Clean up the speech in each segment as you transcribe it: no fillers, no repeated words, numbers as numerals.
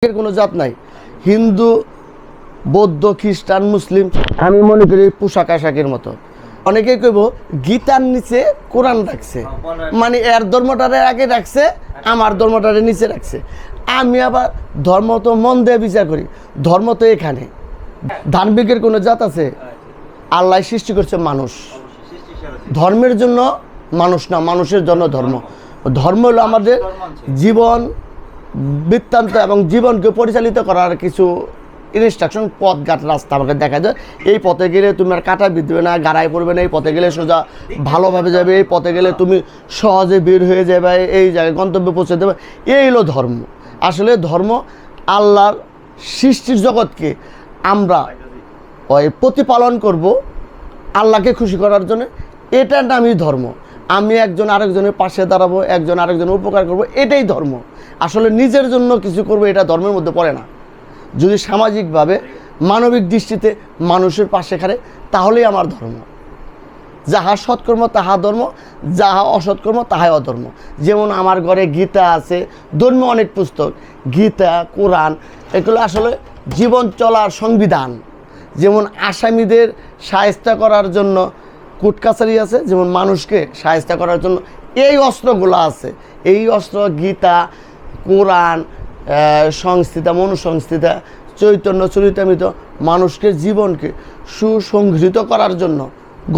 এর কোনো জাত নাই। হিন্দু, বৌদ্ধ, খ্রিস্টান, মুসলিম আমি মনে করি পোশাক আশাকের মতো। অনেকেই কইব গীতার নিচে কোরআন রাখছে, মানে এর ধর্মটারে আগে রাখছে, আমার ধর্মটারে নিচে রাখছে। আমি আবার ধর্ম তো মন দিয়ে বিচার করি, ধর্ম তো এখানে। ধার্মিকের কোনো জাত আছে? আল্লাহ সৃষ্টি করছে মানুষ, ধর্মের জন্য মানুষ না, মানুষের জন্য ধর্ম। ধর্ম হলো আমাদের জীবন বৃত্তান্ত এবং জীবনকে পরিচালিত করার কিছু ইনস্ট্রাকশন, পথঘাট, রাস্তা আমাকে দেখা যায়। এই পথে গেলে তুমি আর কাটা বিঁধবে না, গাড়ায় পড়বে না, এই পথে গেলে সোজা ভালোভাবে যাবে, এই পথে গেলে তুমি সহজে বের হয়ে যাবে, এই জায়গায় গন্তব্যে পৌঁছে দেবে। এই হলো ধর্ম। আসলে ধর্ম আল্লাহর সৃষ্টির জগৎকে আমরা ওই প্রতিপালন করব আল্লাহকে খুশি করার জন্য, এটার নামই ধর্ম। আমি একজন আরেকজনের পাশে দাঁড়াবো, একজন আরেকজনের উপকার করব, এটাই ধর্ম। আসলে নিজের জন্য কিছু করবো এটা ধর্মের মধ্যে পড়ে না। যদি সামাজিকভাবে মানবিক দৃষ্টিতে মানুষের পাশে খাড়ে, তাহলেই আমার ধর্ম। যাহা সৎকর্ম তাহা ধর্ম, যাহা অসৎকর্ম তাহাই অধর্ম। যেমন আমার ঘরে গীতা আছে, ধর্মীয় অনেক পুস্তক, গীতা, কোরআন, এগুলো আসলে জীবন চলার সংবিধান। যেমন আসামিদের শায়েস্তা করার জন্য কোর্ট কাছারি আছে, যেমন মানুষকে শায়েস্তা করার জন্য এই অস্ত্রগুলো আছে। এই অস্ত্র গীতা, কোরআন, সংস্থিতা, মনুসংস্থিতা, চৈতন্য চরিতামৃত মানুষকে জীবনকে সুসংহৃত করার জন্য,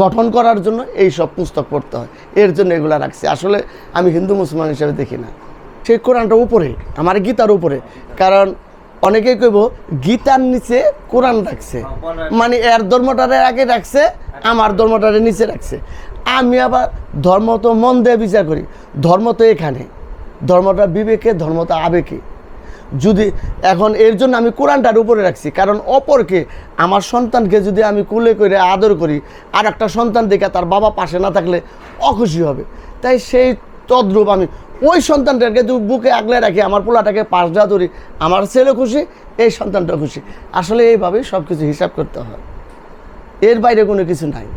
গঠন করার জন্য এই সব পুস্তক পড়তে হয়। এর জন্য এগুলো রাখছি। আসলে আমি হিন্দু মুসলমান হিসেবে দেখি না। সেই কোরআনটা উপরে, আমার গীতার উপরে। কারণ অনেকেই কইব গীতার নিচে কোরআন রাখছে, মানে এর ধর্মটারে আগে রাখছে, আমার ধর্মটারে নিচে রাখছে। আমি আবার ধর্ম তো মন দিয়ে বিচার করি, ধর্ম তো এখানে, ধর্মটা বিবেকে, ধর্মটা আবেগে। যদি এখন এর জন্য আমি কোরআনটার উপরে রাখছি, কারণ অপরকে, আমার সন্তানকে যদি আমি কুলে করে আদর করি, আর একটা সন্তান দেখে তার বাবা পাশে না থাকলে অখুশি হবে। তাই সেই তদ্রূপ আমি ওই সন্তানটাকে বুকে আগলে রাখি, আমার পোলাটাকে পাশ দেওয়া ধরি, আমার ছেলে খুশি, এই সন্তানটা খুশি। আসলে এইভাবেই সব কিছু হিসাব করতে হয়, এর বাইরে কোনো কিছু নাই।